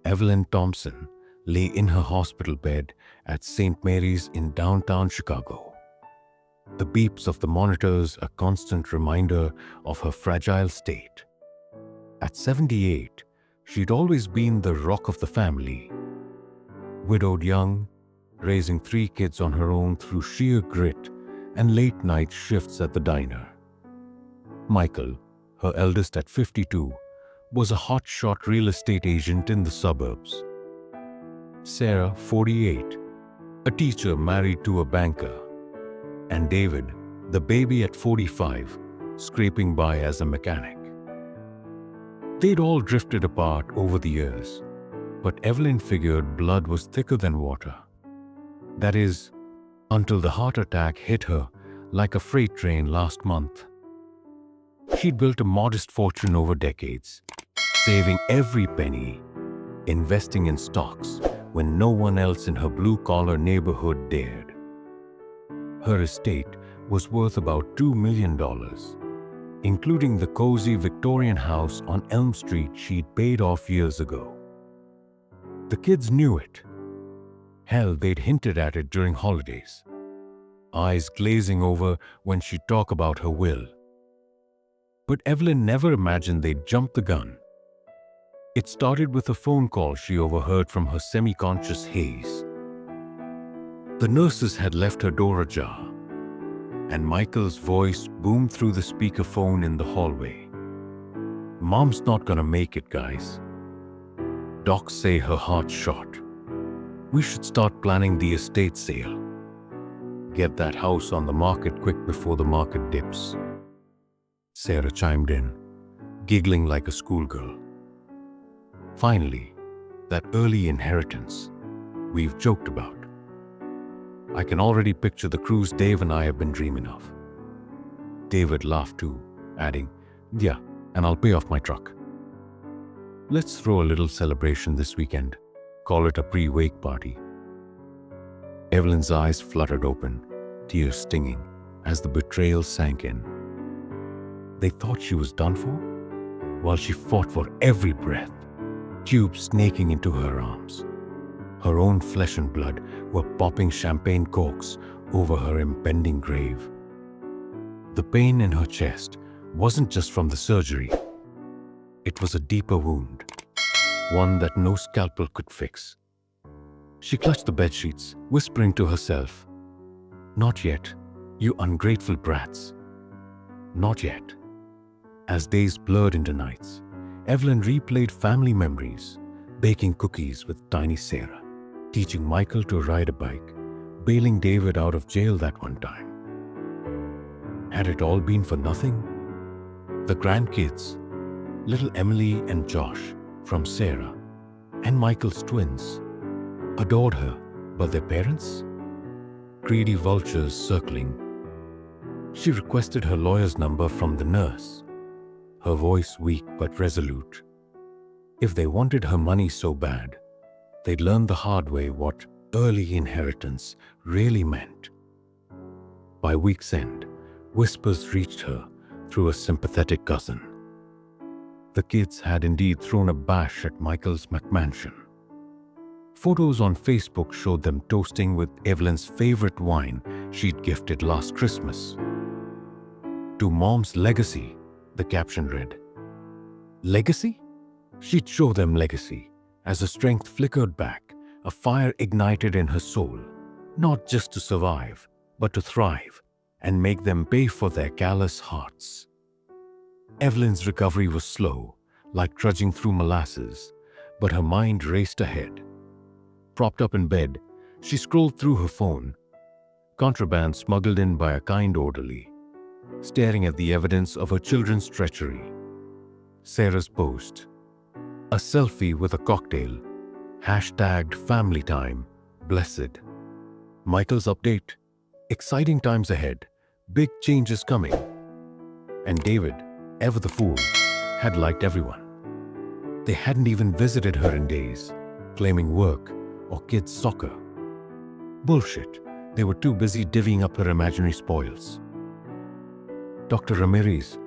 Evelyn Thompson lay in her hospital bed at St. Mary's in downtown Chicago. The beeps of the monitors a constant reminder of her fragile state. At 78, she'd always been the rock of the family. Widowed young, raising 3 kids on her own through sheer grit and late-night shifts at the diner. Michael, her eldest at 52, was a hotshot real estate agent in the suburbs. Sarah, 48, a teacher married to a banker. And David, the baby at 45, scraping by as a mechanic. They'd all drifted apart over the years, but Evelyn figured blood was thicker than water. That is, until the heart attack hit her like a freight train last month. She'd built a modest fortune over decades, saving every penny, investing in stocks when no one else in her blue-collar neighborhood dared. Her estate was worth about $2 million, including the cozy Victorian house on Elm Street she'd paid off years ago. The kids knew it. Hell, they'd hinted at it during holidays, eyes glazing over when she'd talk about her will. But Evelyn never imagined they'd jump the gun. It started with a phone call she overheard from her semi-conscious haze. The nurses had left her door ajar, and Michael's voice boomed through the speakerphone in the hallway. "Mom's not gonna make it, guys. Docs say her heart's shot. We should start planning the estate sale. Get that house on the market quick before the market dips." Sarah chimed in, giggling like a schoolgirl. "Finally, that early inheritance we've joked about. I can already picture the cruise Dave and I have been dreaming of." David laughed too, adding, "Yeah, and I'll pay off my truck. Let's throw a little celebration this weekend. Call it a pre-wake party." Evelyn's eyes fluttered open, tears stinging, as the betrayal sank in. They thought she was done for, while she fought for every breath, tubes snaking into her arms. Her own flesh and blood were popping champagne corks over her impending grave. The pain in her chest wasn't just from the surgery. It was a deeper wound, one that no scalpel could fix. She clutched the bedsheets, whispering to herself, "Not yet, you ungrateful brats. Not yet." As days blurred into nights, Evelyn replayed family memories, baking cookies with tiny Sarah, teaching Michael to ride a bike, bailing David out of jail that one time. Had it all been for nothing? The grandkids, little Emily and Josh from Sarah, and Michael's twins, adored her, but their parents? Greedy vultures circling. She requested her lawyer's number from the nurse, her voice weak but resolute. If they wanted her money so bad, they'd learn the hard way what early inheritance really meant. By week's end, whispers reached her through a sympathetic cousin. The kids had indeed thrown a bash at Michael's McMansion. Photos on Facebook showed them toasting with Evelyn's favorite wine she'd gifted last Christmas. "To Mom's legacy," the caption read. Legacy? She'd show them legacy, as the strength flickered back, a fire ignited in her soul, not just to survive, but to thrive, and make them pay for their callous hearts. Evelyn's recovery was slow, like trudging through molasses, but her mind raced ahead. Propped up in bed, she scrolled through her phone, contraband smuggled in by a kind orderly, staring at the evidence of her children's treachery. Sarah's post, a selfie with a cocktail, hashtagged family time, blessed. Michael's update, exciting times ahead, big changes coming. And David, ever the fool, had liked everyone. They hadn't even visited her in days, claiming work or kids' soccer. Bullshit, they were too busy divvying up her imaginary spoils. Dr. Ramirez,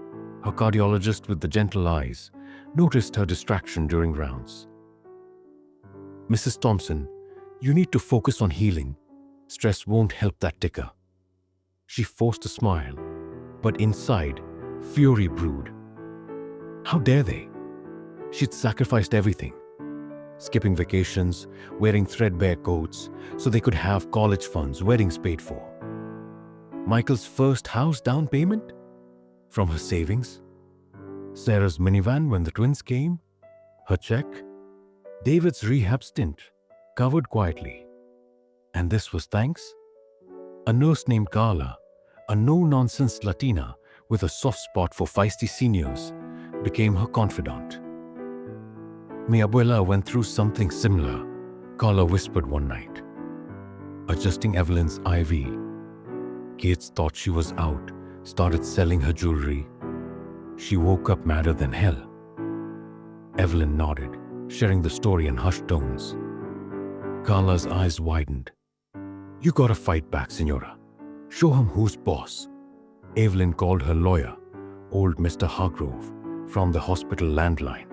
her cardiologist with the gentle eyes, noticed her distraction during rounds. Mrs. Thompson, you need to focus on healing. Stress won't help that ticker. She forced a smile, but inside, fury brewed. How dare they? She'd sacrificed everything. Skipping vacations, wearing threadbare coats, so they could have college funds, weddings paid for. Michael's first house down payment? From her savings. Sarah's minivan when the twins came? Her check? David's rehab stint, covered quietly. And this was thanks? A nurse named Carla, a no-nonsense Latina with a soft spot for feisty seniors, became her confidant. Mi abuela went through something similar, Carla whispered one night. Adjusting Evelyn's IV. Kids thought she was out, started selling her jewelry. She woke up madder than hell. Evelyn nodded, sharing the story in hushed tones. Carla's eyes widened. You gotta fight back, Senora. Show him who's boss. Evelyn called her lawyer, old Mr. Hargrove, from the hospital landline.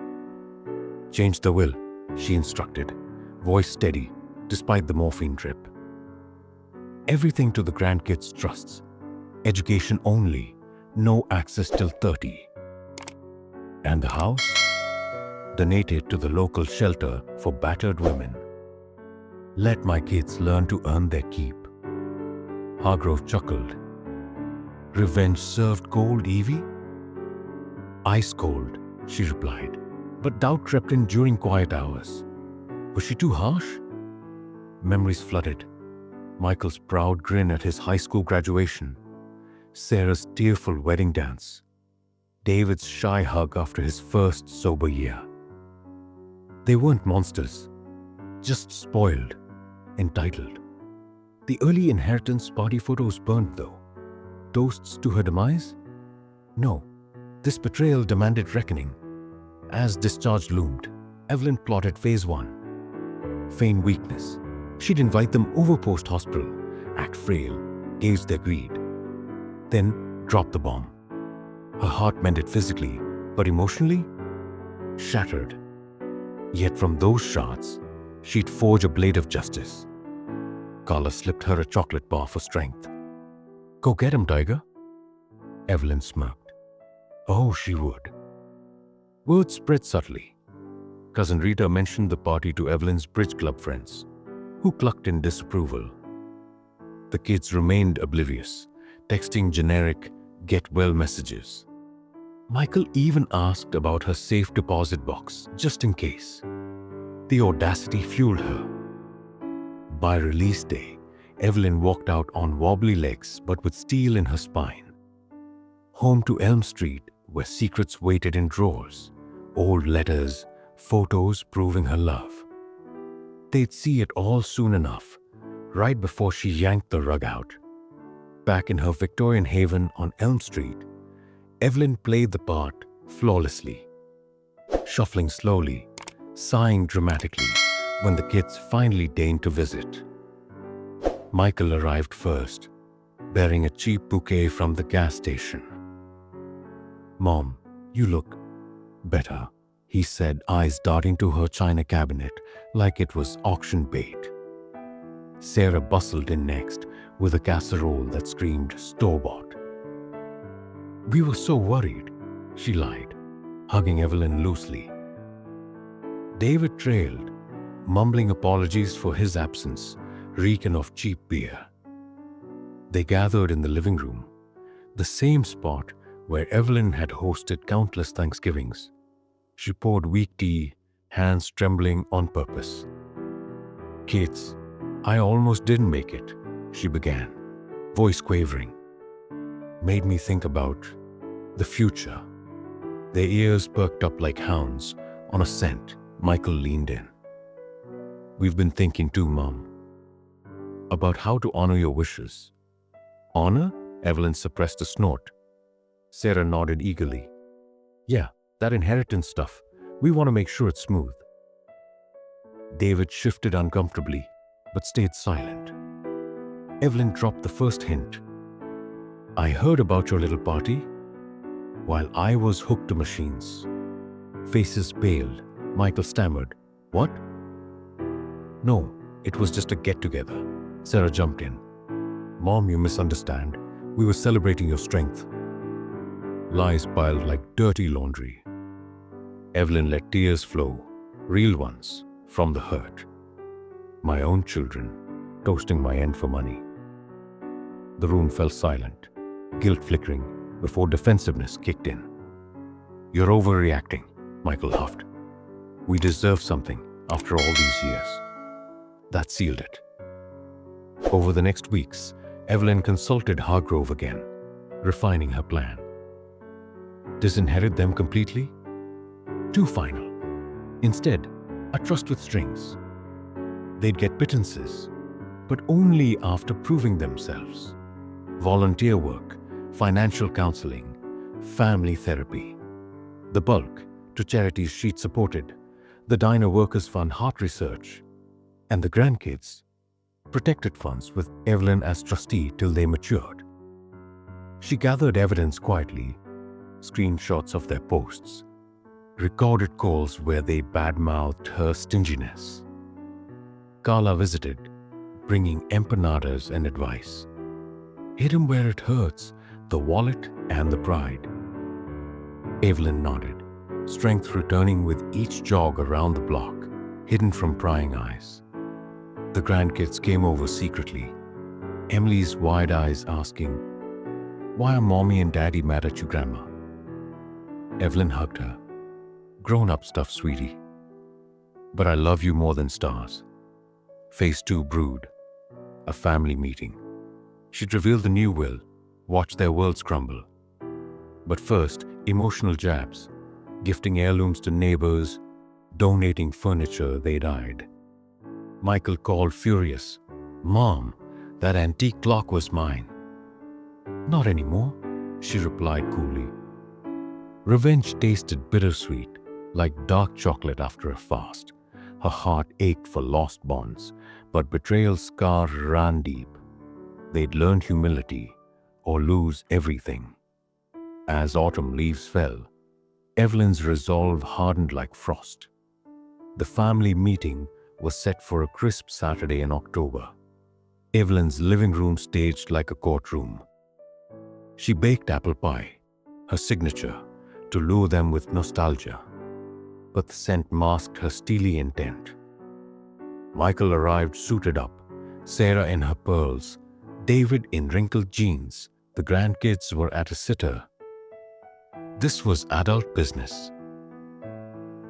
Change the will, she instructed, voice steady, despite the morphine drip. Everything to the grandkids' trusts. Education only, no access till 30. And the house? Donated to the local shelter for battered women. Let my kids learn to earn their keep. Hargrove chuckled. Revenge served cold, Evie? Ice cold, she replied, but doubt crept in during quiet hours. Was she too harsh? Memories flooded. Michael's proud grin at his high school graduation. Sarah's tearful wedding dance. David's shy hug after his first sober year. They weren't monsters, just spoiled, entitled. The early inheritance party photos burned though. Toasts to her demise? No, this betrayal demanded reckoning. As discharge loomed, Evelyn plotted phase 1. Feign weakness. She'd invite them over post-hospital, act frail, gauge their greed. Then drop the bomb. Her heart mended physically, but emotionally? Shattered. Yet from those shards, she'd forge a blade of justice. Carla slipped her a chocolate bar for strength. Go get him, Tiger. Evelyn smirked. Oh, she would. Word spread subtly. Cousin Rita mentioned the party to Evelyn's bridge club friends, who clucked in disapproval. The kids remained oblivious, texting generic get-well messages. Michael even asked about her safe deposit box, just in case. The audacity fueled her. By release day, Evelyn walked out on wobbly legs but with steel in her spine. Home to Elm Street, where secrets waited in drawers, old letters, photos proving her love. They'd see it all soon enough, right before she yanked the rug out. Back in her Victorian haven on Elm Street, Evelyn played the part flawlessly, shuffling slowly, sighing dramatically when the kids finally deigned to visit. Michael arrived first, bearing a cheap bouquet from the gas station. Mom, you look better, he said, eyes darting to her china cabinet like it was auction bait. Sarah bustled in next with a casserole that screamed store-bought. We were so worried, she lied, hugging Evelyn loosely. David trailed, mumbling apologies for his absence, reeking of cheap beer. They gathered in the living room, the same spot where Evelyn had hosted countless Thanksgivings. She poured weak tea, hands trembling on purpose. Kids, I almost didn't make it, she began, voice quavering. Made me think about the future. Their ears perked up like hounds on a scent. Michael leaned in. We've been thinking too, Mom, about how to honor your wishes. Honor? Evelyn suppressed a snort. Sarah nodded eagerly. Yeah, that inheritance stuff. We want to make sure it's smooth. David shifted uncomfortably, but stayed silent. Evelyn dropped the first hint. I heard about your little party while I was hooked to machines. Faces paled. Michael stammered. What? No, it was just a get-together. Sarah jumped in. Mom, you misunderstand. We were celebrating your strength. Lies piled like dirty laundry. Evelyn let tears flow, real ones, from the hurt. My own children, toasting my end for money. The room fell silent, guilt flickering before defensiveness kicked in. You're overreacting, Michael huffed. We deserve something after all these years. That sealed it. Over the next weeks, Evelyn consulted Hargrove again, refining her plan. Disinherit them completely? Too final. Instead, a trust with strings. They'd get pittances, but only after proving themselves. Volunteer work, financial counseling, family therapy. The bulk to charities she'd supported, the Diner Workers Fund Heart Research, and the grandkids, protected funds with Evelyn as trustee till they matured. She gathered evidence quietly, screenshots of their posts, recorded calls where they badmouthed her stinginess. Carla visited, bringing empanadas and advice. Hit him where it hurts, the wallet and the pride. Evelyn nodded, strength returning with each jog around the block, hidden from prying eyes. The grandkids came over secretly, Emily's wide eyes asking, "Why are Mommy and Daddy mad at you, Grandma?" Evelyn hugged her. "Grown-up stuff, sweetie. But I love you more than stars." Phase 2 brewed. A family meeting. She'd reveal the new will, watch their worlds crumble. But first, emotional jabs, gifting heirlooms to neighbors, donating furniture they'd eyed. Michael called furious. "Mom, that antique clock was mine." "Not anymore," she replied coolly. Revenge tasted bittersweet, like dark chocolate after a fast. Her heart ached for lost bonds, but betrayal's scar ran deep. They'd learned humility or lose everything. As autumn leaves fell, Evelyn's resolve hardened like frost. The family meeting was set for a crisp Saturday in October. Evelyn's living room staged like a courtroom. She baked apple pie, her signature, to lure them with nostalgia. But the scent masked her steely intent. Michael arrived suited up, Sarah in her pearls, David in wrinkled jeans. The grandkids were at a sitter. This was adult business.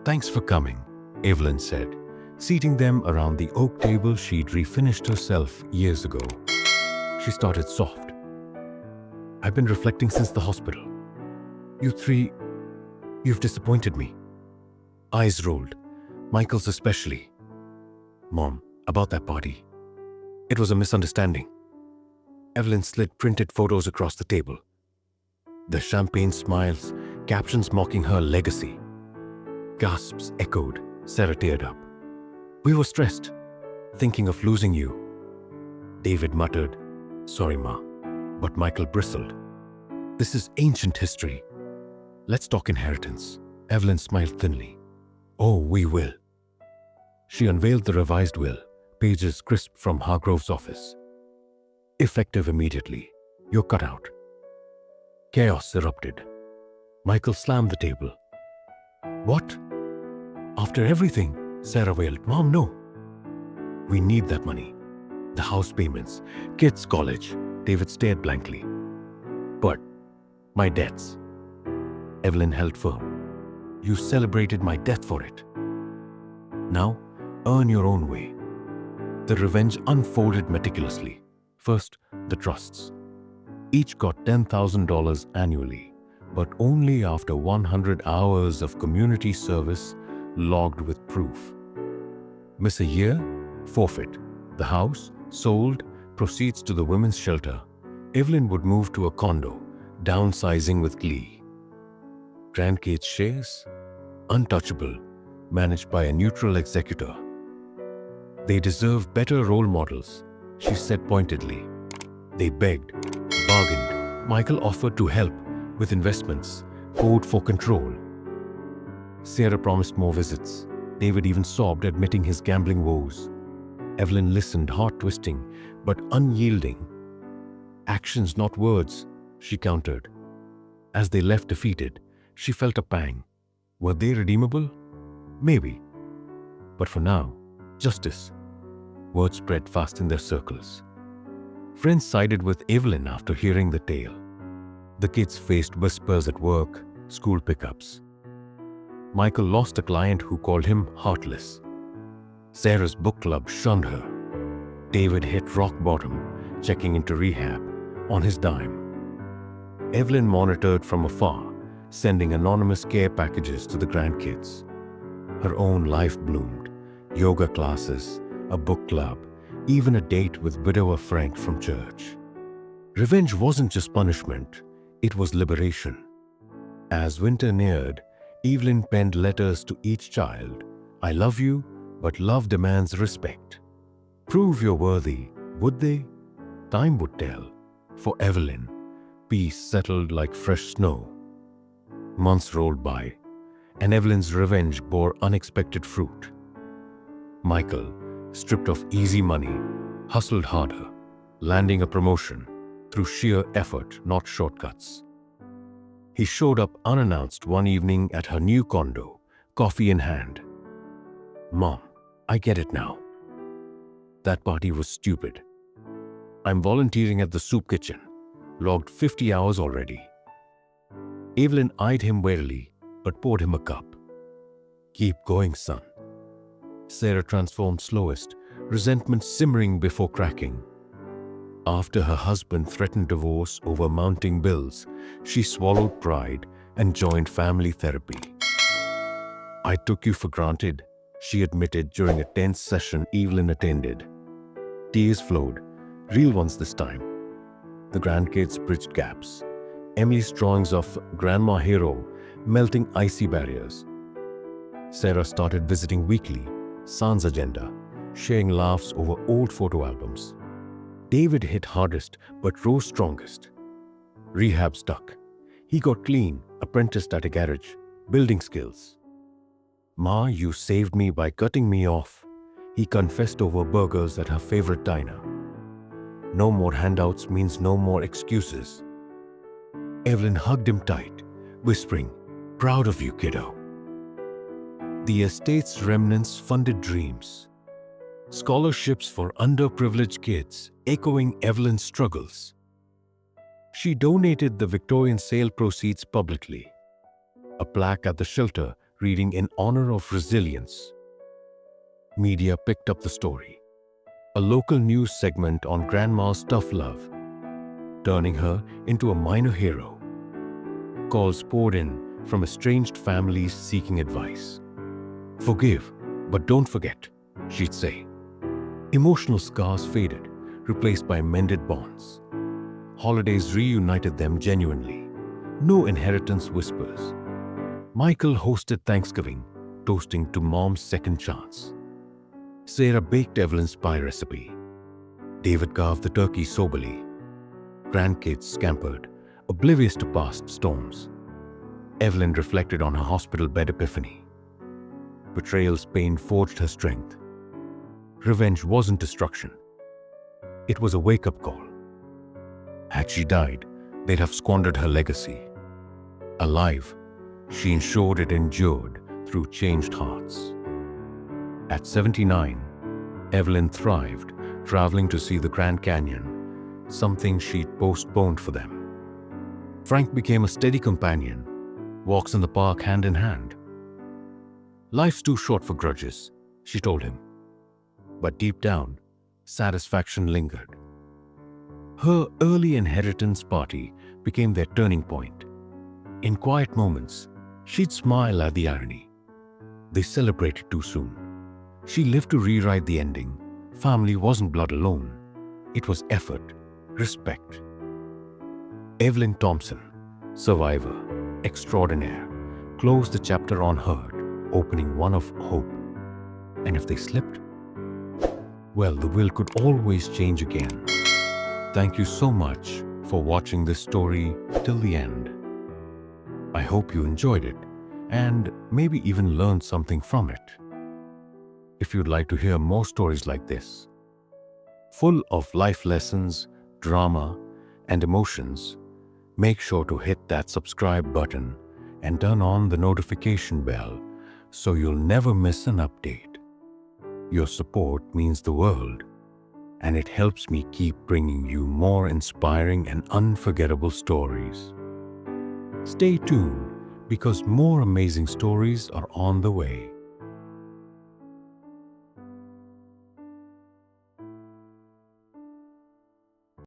"Thanks for coming," Evelyn said, seating them around the oak table she'd refinished herself years ago. She started soft. "I've been reflecting since the hospital. You three, you've disappointed me." Eyes rolled, Michael's especially. "Mom, about that party. It was a misunderstanding." Evelyn slid printed photos across the table. The champagne smiles, captions mocking her legacy. Gasps echoed, Sarah teared up. "We were stressed, thinking of losing you." David muttered, "Sorry, Ma," but Michael bristled. "This is ancient history. Let's talk inheritance." Evelyn smiled thinly. "Oh, we will." She unveiled the revised will, pages crisp from Hargrove's office. "Effective immediately. You're cut out." Chaos erupted. Michael slammed the table. "What? After everything?" Sarah wailed. "Mom, no. We need that money. The house payments, kids' college." David stared blankly. "But my debts." Evelyn held firm. "You celebrated my death for it. Now, earn your own way." The revenge unfolded meticulously. First, the trusts. Each got $10,000 annually, but only after 100 hours of community service logged with proof. Miss a year? Forfeit. The house, sold, proceeds to the women's shelter. Evelyn would move to a condo, downsizing with glee. Grandkids' shares? Untouchable, managed by a neutral executor. "They deserve better role models," she said pointedly. They begged, bargained. Michael offered to help with investments, code for control. Sarah promised more visits. David even sobbed, admitting his gambling woes. Evelyn listened, heart twisting, but unyielding. Actions, not words, she countered. As they left defeated, she felt a pang. Were they redeemable? Maybe. But for now, justice. Words spread fast in their circles. Friends sided with Evelyn after hearing the tale. The kids faced whispers at work, school pickups. Michael lost a client who called him heartless. Sarah's book club shunned her. David hit rock bottom, checking into rehab on his dime. Evelyn monitored from afar, sending anonymous care packages to the grandkids. Her own life bloomed. Yoga classes, a book club, even a date with widower Frank from church. Revenge wasn't just punishment, it was liberation. As winter neared, Evelyn penned letters to each child. I love you, but love demands respect. Prove you're worthy, would they? Time would tell. For Evelyn, peace settled like fresh snow. Months rolled by, and Evelyn's revenge bore unexpected fruit. Michael, stripped of easy money, hustled harder, landing a promotion through sheer effort, not shortcuts. He showed up unannounced one evening at her new condo, coffee in hand. Mom, I get it now. That party was stupid. I'm volunteering at the soup kitchen. Logged 50 hours already. Evelyn eyed him warily, but poured him a cup. Keep going, son. Sarah transformed slowest, resentment simmering before cracking. After her husband threatened divorce over mounting bills, she swallowed pride and joined family therapy. I took you for granted, she admitted during a tense session Evelyn attended. Tears flowed, real ones this time. The grandkids bridged gaps. Emily's drawings of Grandma Hero melting icy barriers. Sarah started visiting weekly, sans agenda, sharing laughs over old photo albums. David hit hardest but rose strongest. Rehab stuck. He got clean, apprenticed at a garage, building skills. Ma, you saved me by cutting me off, he confessed over burgers at her favorite diner. No more handouts means no more excuses. Evelyn hugged him tight, whispering, proud of you, kiddo. The estate's remnants funded dreams. Scholarships for underprivileged kids, echoing Evelyn's struggles. She donated the Victorian sale proceeds publicly. A plaque at the shelter reading in honor of resilience. Media picked up the story. A local news segment on Grandma's tough love, turning her into a minor hero. Calls poured in from estranged families seeking advice. Forgive, but don't forget, she'd say. Emotional scars faded, replaced by mended bonds. Holidays reunited them genuinely. No inheritance whispers. Michael hosted Thanksgiving, toasting to Mom's second chance. Sarah baked Evelyn's pie recipe. David carved the turkey soberly. Grandkids scampered, oblivious to past storms. Evelyn reflected on her hospital bed epiphany. Betrayal's pain forged her strength. Revenge wasn't destruction. It was a wake-up call. Had she died, they'd have squandered her legacy. Alive, she ensured it endured through changed hearts. At 79, Evelyn thrived, traveling to see the Grand Canyon, something she'd postponed for them. Frank became a steady companion, walks in the park hand in hand. Life's too short for grudges, she told him. But deep down, satisfaction lingered. Her early inheritance party became their turning point. In quiet moments, she'd smile at the irony. They celebrated too soon. She lived to rewrite the ending. Family wasn't blood alone. It was effort, respect. Evelyn Thompson, survivor, extraordinaire, closed the chapter on Hurt, opening one of hope. And if they slipped, well, the will could always change again. Thank you so much for watching this story till the end. I hope you enjoyed it and maybe even learned something from it. If if you'd like to hear more stories like this. Full of life lessons, drama, and emotions, make sure to hit that subscribe button and turn on the notification bell so you'll never miss an update. Your support means the world, and it helps me keep bringing you more inspiring and unforgettable stories. Stay tuned because more amazing stories are on the way.